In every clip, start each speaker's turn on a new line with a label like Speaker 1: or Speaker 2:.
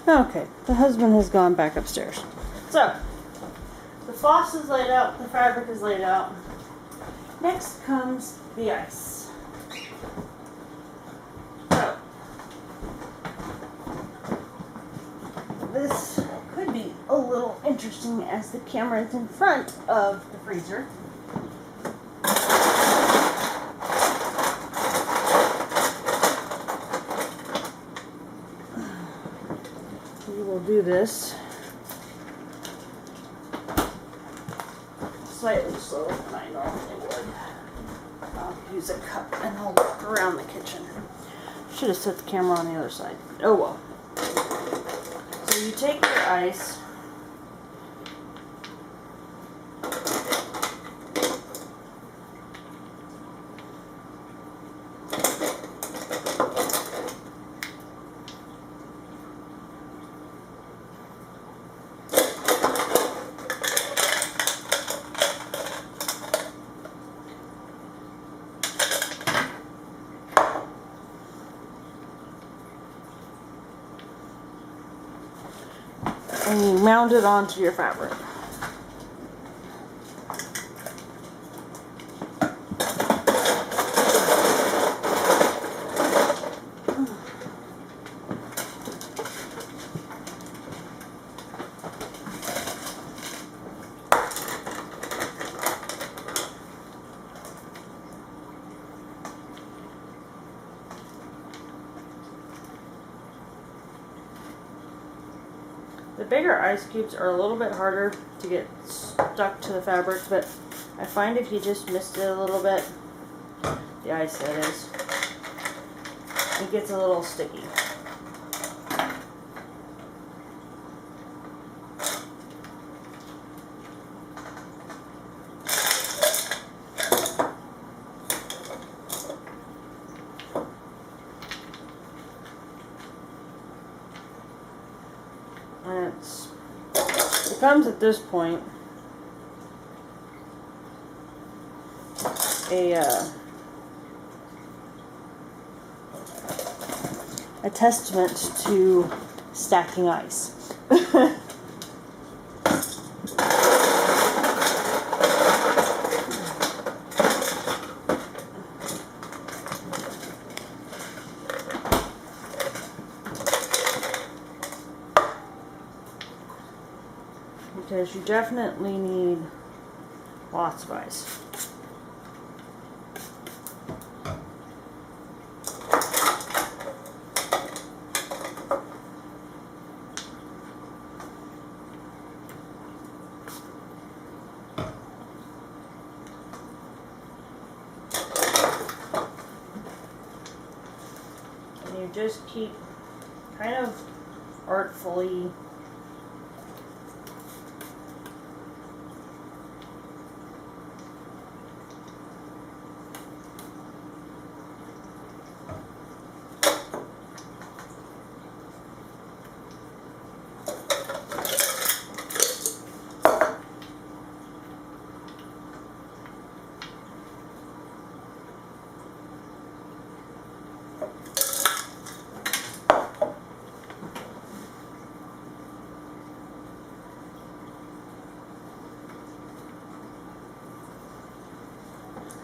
Speaker 1: Okay, the husband has gone back upstairs. So, the floss is laid out, the fabric is laid out. Next comes the ice. So, this could be a little interesting as the camera is in front of the freezer. We will do this slightly slower than I normally would. I'll use a cup and I'll walk around the kitchen. Should have set the camera on the other side. Oh well. So you take your ice, and you mount it onto your fabric. The bigger ice cubes are a little bit harder to get stuck to the fabric, but I find if you just mist it a little bit, the ice that is, it gets a little sticky. And it becomes at this point a testament to stacking ice. Because you definitely need lots of ice. And you just keep kind of artfully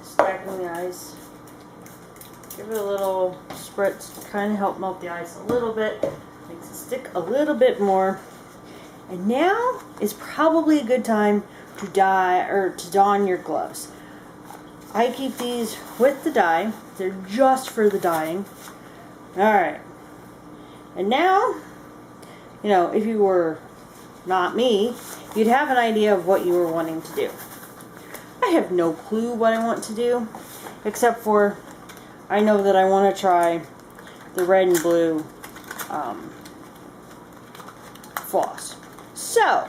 Speaker 1: stacking the ice. Give it a little spritz to kind of help melt the ice a little bit. Makes it stick a little bit more. And now is probably a good time to dye or to don your gloves. I keep these with the dye. They're just for the dyeing. Alright. And now, you know, if you were not me, you'd have an idea of what you were wanting to do. I have no clue what I want to do, except for I know that I want to try the red and blue floss. So,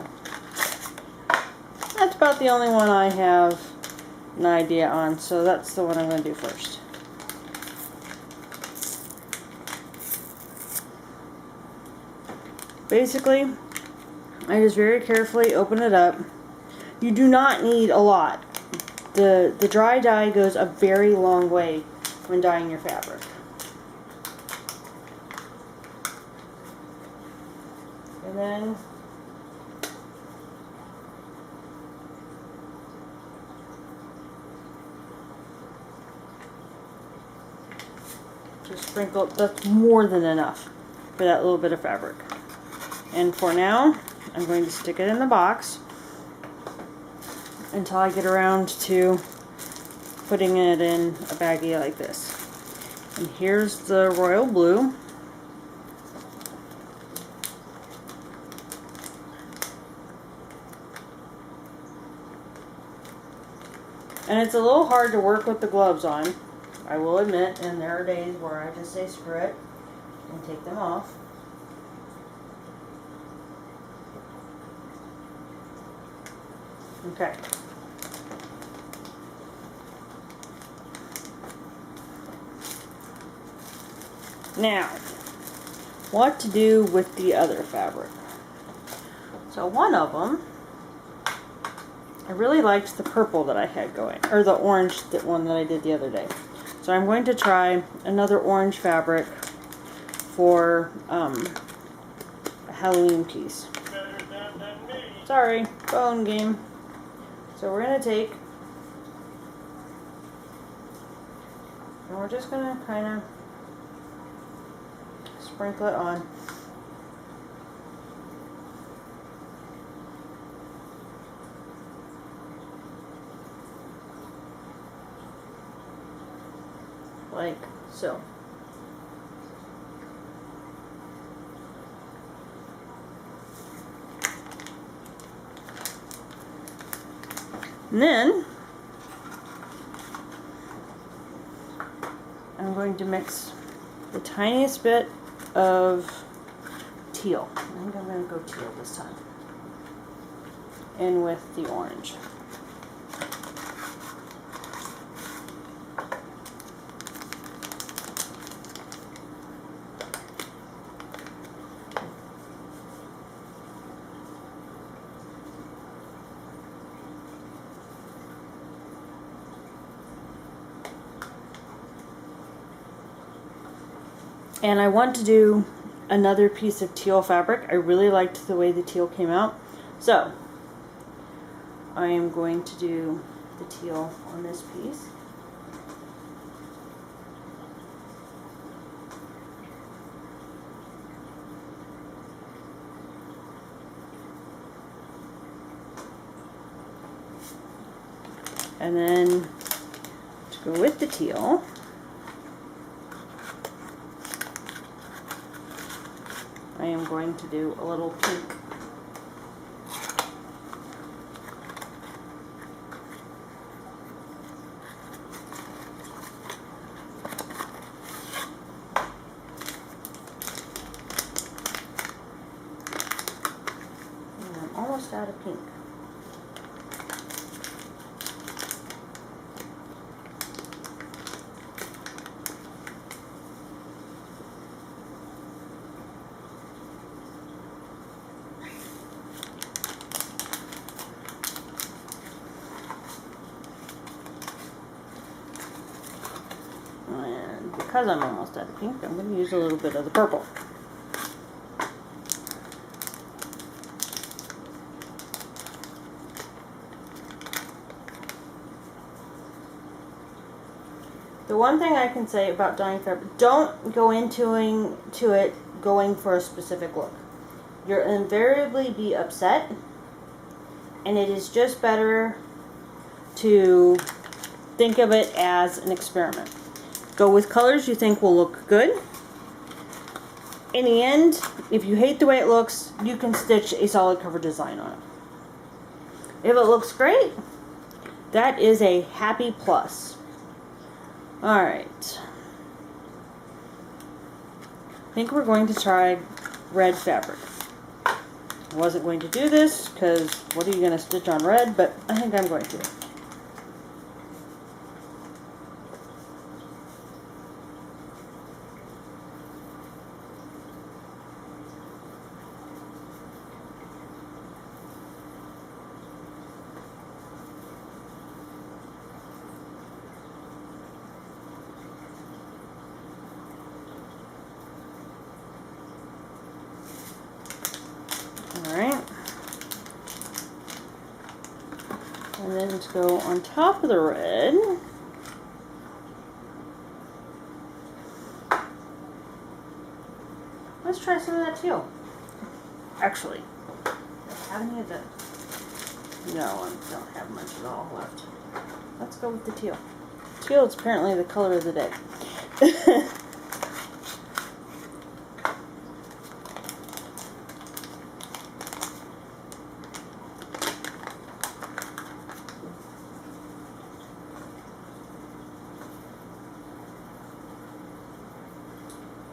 Speaker 1: that's about the only one I have an idea on, so that's the one I'm going to do first. Basically, I just very carefully open it up. You do not need a lot. The dry dye goes a very long way when dyeing your fabric. And then just sprinkle, that's more than enough for that little bit of fabric. And for now, I'm going to stick it in the box until I get around to putting it in a baggie like this. And here's the royal blue. And it's a little hard to work with the gloves on, I will admit, and there are days where I just say screw it and take them off. Okay. Now, what to do with the other fabric? So one of them, I really liked the purple that I had going, or the orange, that one that I did the other day. So I'm going to try another orange fabric for a Halloween piece. Sorry, phone game. So we're going to take, and we're just going to kind of sprinkle it on. Like so. And then I'm going to mix the tiniest bit of teal. I think I'm going to go teal this time. In with the orange. And I want to do another piece of teal fabric. I really liked the way the teal came out. So, I am going to do the teal on this piece. And then, to go with the teal, I am going to do a little pink. And I'm almost out of pink. And because I'm almost out of pink, I'm going to use a little bit of the purple. The one thing I can say about dyeing fabric, don't go into it going for a specific look. You'll invariably be upset, and it is just better to think of it as an experiment. Go with colors you think will look good. In the end, if you hate the way it looks, you can stitch a solid cover design on it. If it looks great, that is a happy plus. Alright. I think we're going to try red fabric. I wasn't going to do this because what are you going to stitch on red, but I think I'm going to. And then to go on top of the red. Let's try some of that teal. Actually, I have any of that? No, I don't have much at all left. Let's go with the teal. Teal is apparently the color of the day.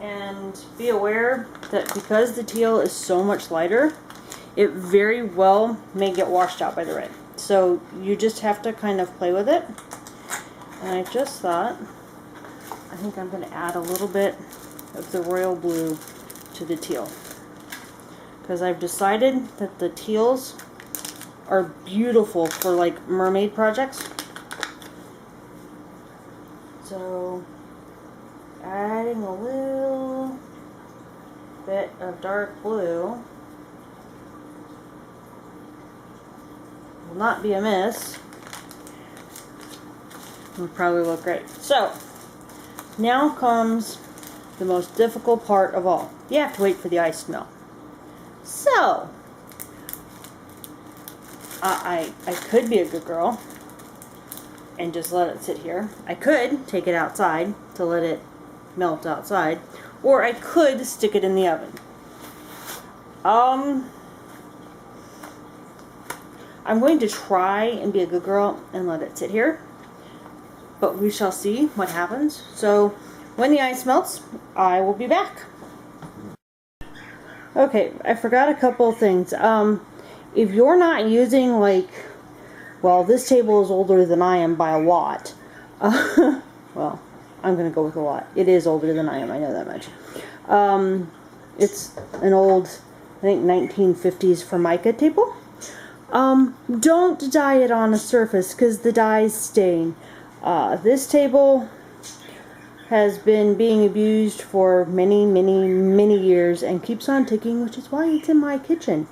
Speaker 1: And be aware that because the teal is so much lighter, it very well may get washed out by the red. So you just have to kind of play with it. And I just thought, I think I'm going to add a little bit of the royal blue to the teal. Because I've decided that the teals are beautiful for like mermaid projects. So adding a little bit of dark blue will not be amiss. It would probably look great. So now comes the most difficult part of all. You have to wait for the ice to melt. So I could be a good girl and just let it sit here. I could take it outside to let it melt outside, or I could stick it in the oven. I'm going to try and be a good girl and let it sit here, but we shall see what happens. So when the ice melts, I will be back. Okay, I forgot a couple of things. If you're not using, like, well, this table is older than I am by a lot. Well, I'm going to go with a lot. It is older than I am, I know that much. It's an old, I think, 1950s Formica table. Don't dye it on a surface because the dyes stain. This table has been being abused for many, many, many years and keeps on ticking, which is why it's in my kitchen.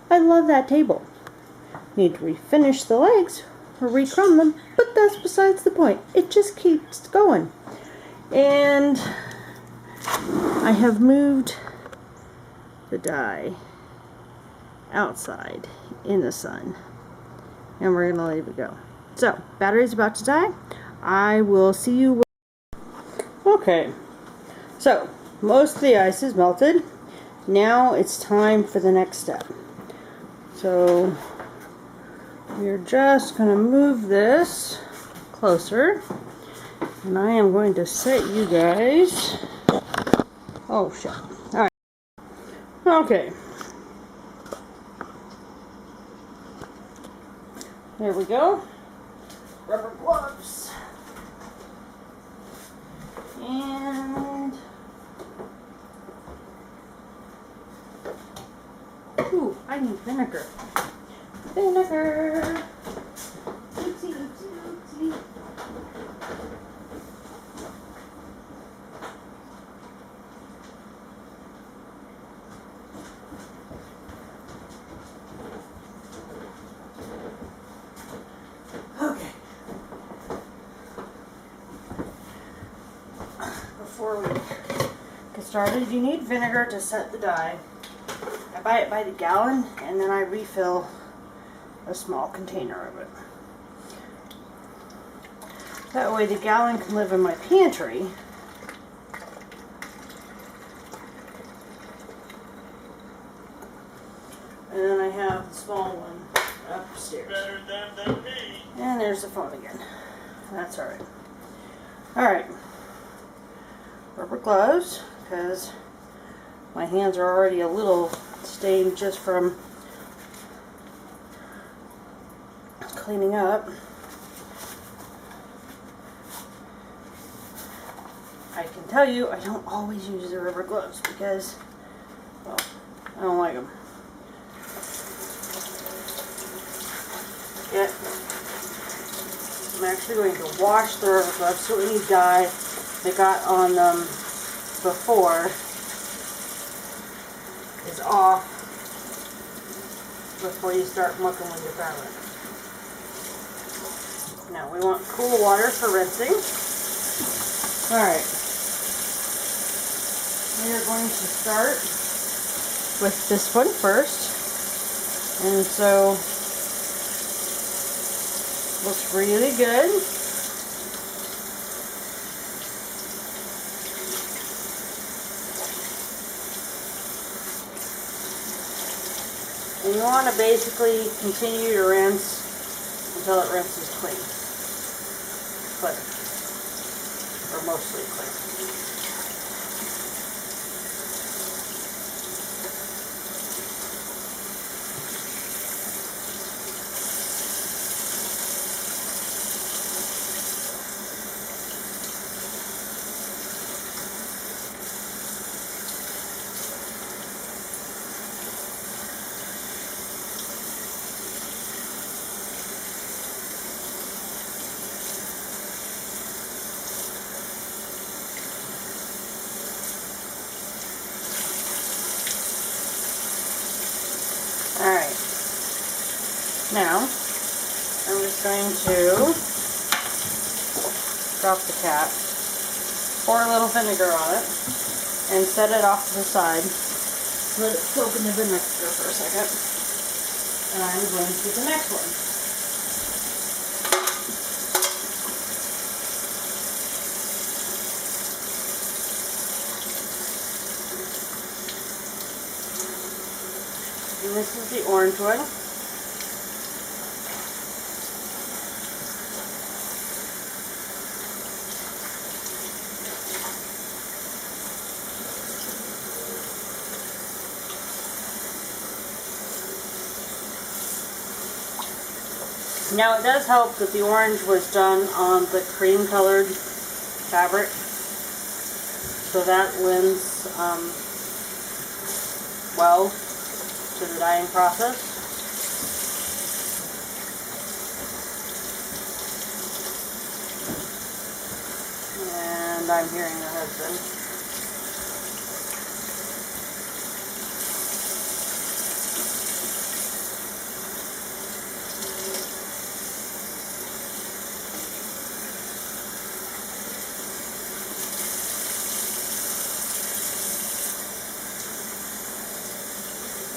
Speaker 1: I love that table. Need to refinish the legs or recrumb them, but that's besides the point. It just keeps going. And I have moved the dye outside in the sun, and we're gonna leave it go. So battery's about to die. I will see you. Okay, so most of the ice is melted. Now it's time for the next step. So we're just gonna move this closer, and I am going to set you guys. Oh shit. Alright. Okay. There we go. Rubber gloves. And ooh, I need vinegar. Vinegar. Oopsie, oopsie, oopsie. Okay. Before we get started, you need vinegar to set the dye. I buy it by the gallon, and then I refill a small container of it. That way the gallon can live in my pantry. And then I have the small one upstairs.
Speaker 2: Better than me.
Speaker 1: And there's the phone again. That's alright. Alright. Rubber gloves, because my hands are already a little stained just from cleaning up. I can tell you I don't always use the rubber gloves because, well, I don't like them. Yet, I'm actually going to wash the rubber gloves so any dye that got on them before is off before you start mucking with your fabric. Now we want cool water for rinsing. Alright. We are going to start with this one first. And so, looks really good. And you want to basically continue to rinse until it rinses clean. Clear. Or mostly clear. Alright, now I'm just going to drop the cap, pour a little vinegar on it, and set it off to the side. Let it soak in the vinegar for a second. And I'm going to do the next one. And this is the orange one. Now it does help that the orange was done on the cream colored fabric, so that lends well to the dyeing process. And I'm hearing the husband.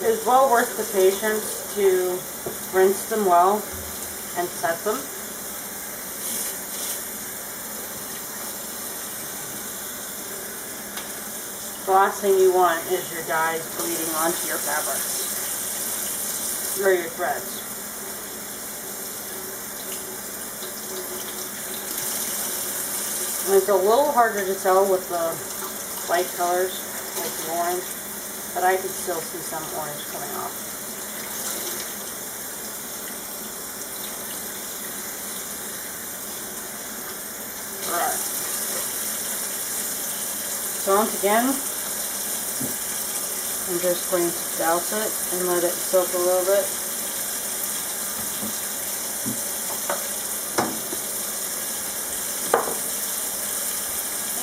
Speaker 1: It's well worth the patience to rinse them well and set them. The last thing you want is your dyes bleeding onto your fabrics or your threads. And it's a little harder to tell with the light colors, like the orange. But I can still see some orange coming off. Alright. So once again, I'm just going to douse it and let it soak a little bit.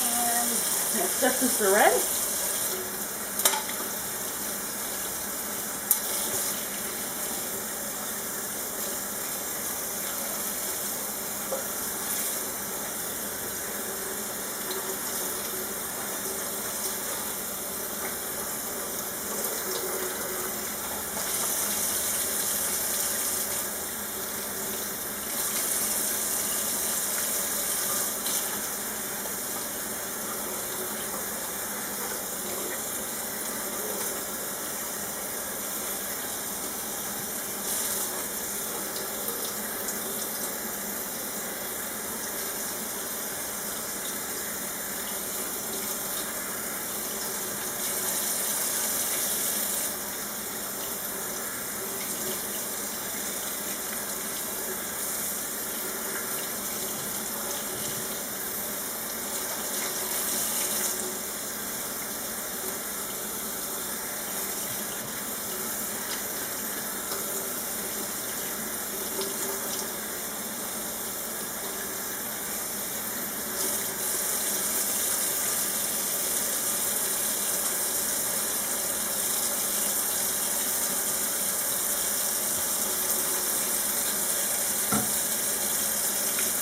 Speaker 1: And next step is the red.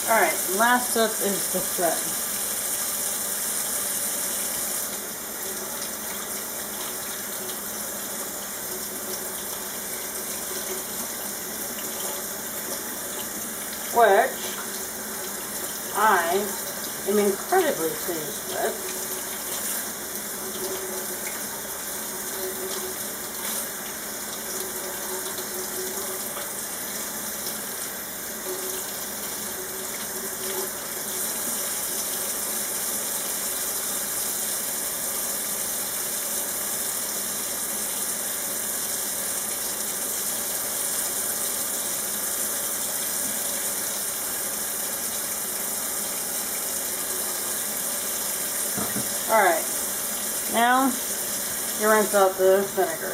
Speaker 1: Alright, last up is the thread. Which I am incredibly pleased with. Alright, now you rinse out the vinegar.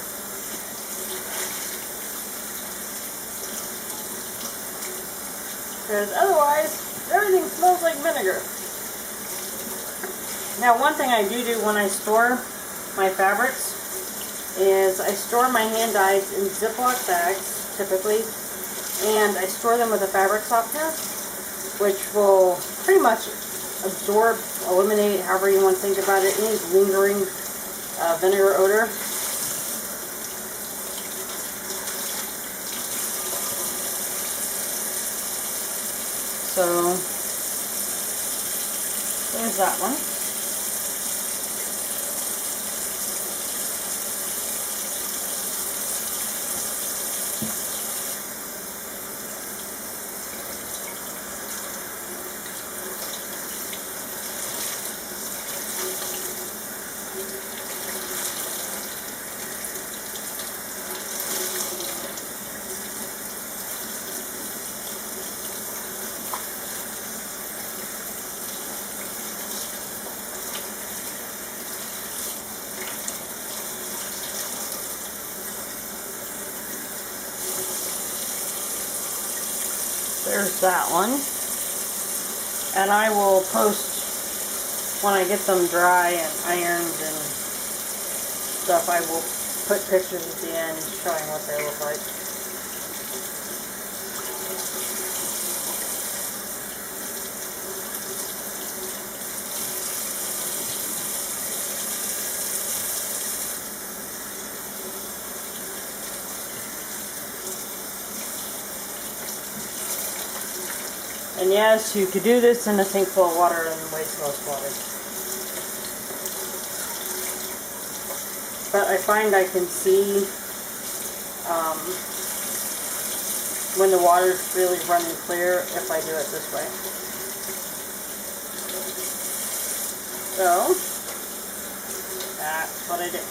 Speaker 1: Because otherwise, everything smells like vinegar. Now, one thing I do when I store my fabrics is I store my hand dyes in Ziploc bags, typically, and I store them with a fabric softener, which will pretty much absorb, eliminate, however you want to think about it, any lingering vinegar odor. So, there's that one. There's that one. And I will post, when I get them dry and ironed and stuff, I will put pictures at the end showing what they look like. And yes, you could do this in a sink full of water and waste less water. But I find I can see when the water's really running clear if I do it this way. So, that's what I did.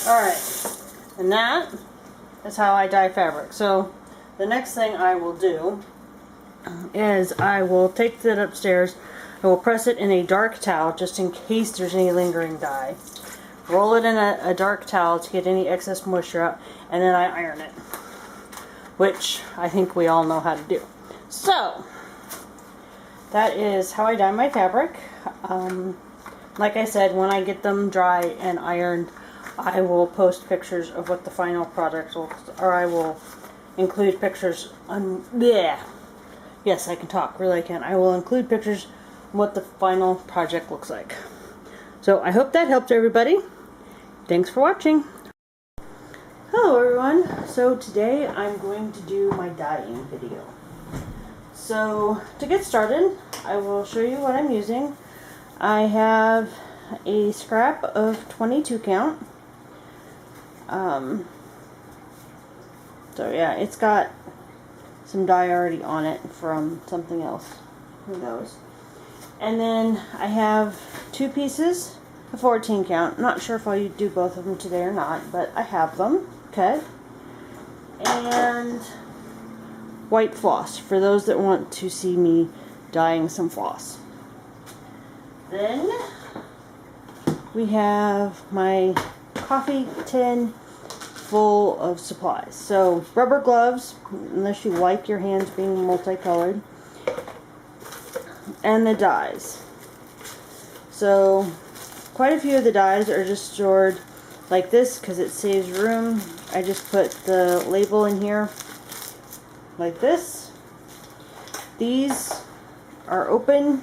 Speaker 1: Alright, and that is how I dye fabric. So the next thing I will do is I will take it upstairs, I will press it in a dark towel just in case there's any lingering dye. Roll it in a dark towel to get any excess moisture out, and then I iron it, which I think we all know how to do. So that is how I dye my fabric. Like I said, when I get them dry and ironed, I will post pictures of what the final product looks, or I will include pictures on, yes, I can talk, really I can. I will include pictures of what the final project looks like. So I hope that helped everybody. Thanks for watching. Hello everyone. So today I'm going to do my dyeing video. So to get started, I will show you what I'm using. I have a scrap of 22 count. So yeah, it's got some dye already on it from something else. Who knows? And then I have two pieces of 14 count. I'm not sure if I'll do both of them today or not, but I have them. Okay. And white floss for those that want to see me dyeing some floss. Then we have my coffee tin full of supplies. So rubber gloves, unless you like your hands being multicolored, and the dies. So quite a few of the dies are just stored like this because it saves room. I just put the label in here like this. These are open,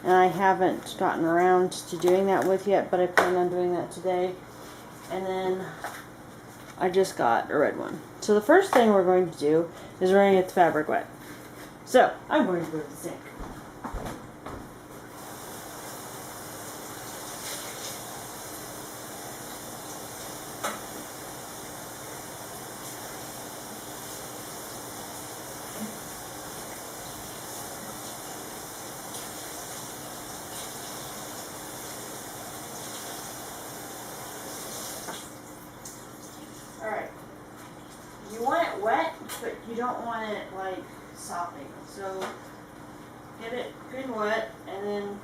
Speaker 1: and I haven't gotten around to doing that with yet, but I plan on doing that today. And then I just got a red one. So the first thing we're going to do is we're going to get the fabric wet. So I'm going to go to the sink. Alright, you want it wet, but you don't want it like sopping. So get it good and wet and then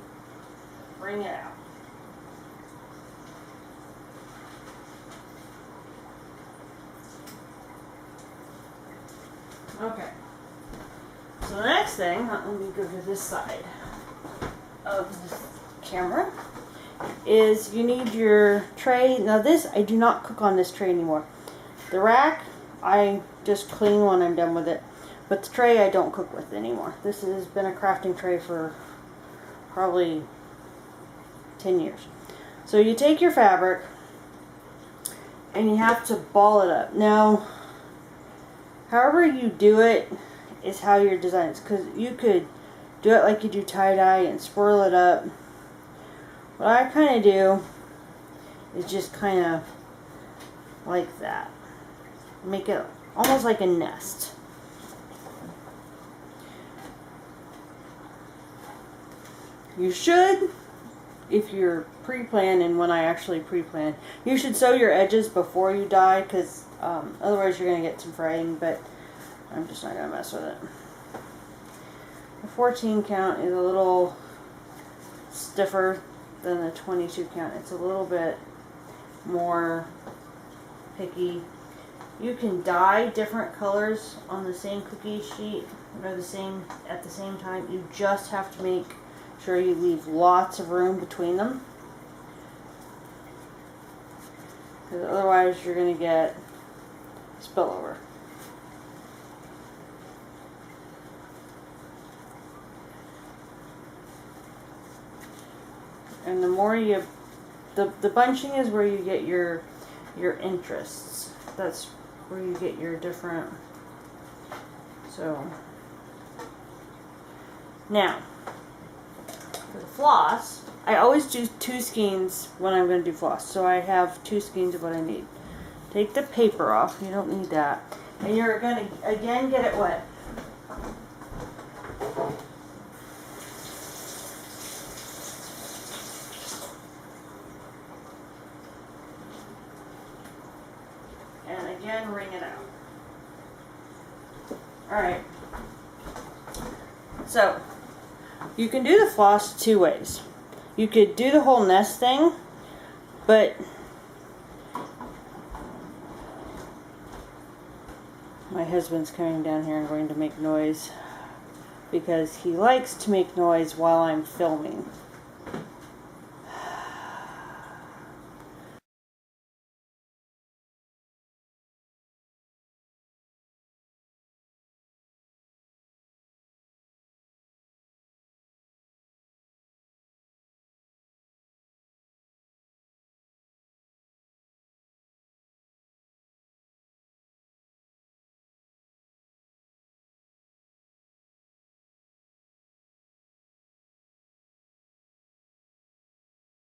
Speaker 1: wring it out. Okay, so the next thing, let me go to this side of the camera, is you need your tray. Now this, I do not cook on this tray anymore. The rack, I just clean when I'm done with it. But the tray, I don't cook with anymore. This has been a crafting tray for probably 10 years. So you take your fabric and you have to ball it up. Now, however you do it is how your design is. Because you could do it like you do tie-dye and swirl it up. What I kind of do is just kind of like that. Make it almost like a nest. You should, if you're pre-planned, and when I actually pre-plan, you should sew your edges before you dye, because otherwise you're going to get some fraying, but I'm just not going to mess with it. The 14 count is a little stiffer than the 22 count. It's a little bit more picky. You can dye different colors on the same cookie sheet, or the same at the same time. You just have to make sure you leave lots of room between them, because otherwise you're going to get spillover. And the more you, the bunching is where you get your interests. That's where you get your different. So now for the floss, I always do 2 skeins when I'm going to do floss. So I have 2 skeins of what I need. Take the paper off. You don't need that. And you're going to again get it wet. And again, wring it out. Alright. So, you can do the floss 2 ways. You could do the whole nest thing, but my husband's coming down here and going to make noise because he likes to make noise while I'm filming.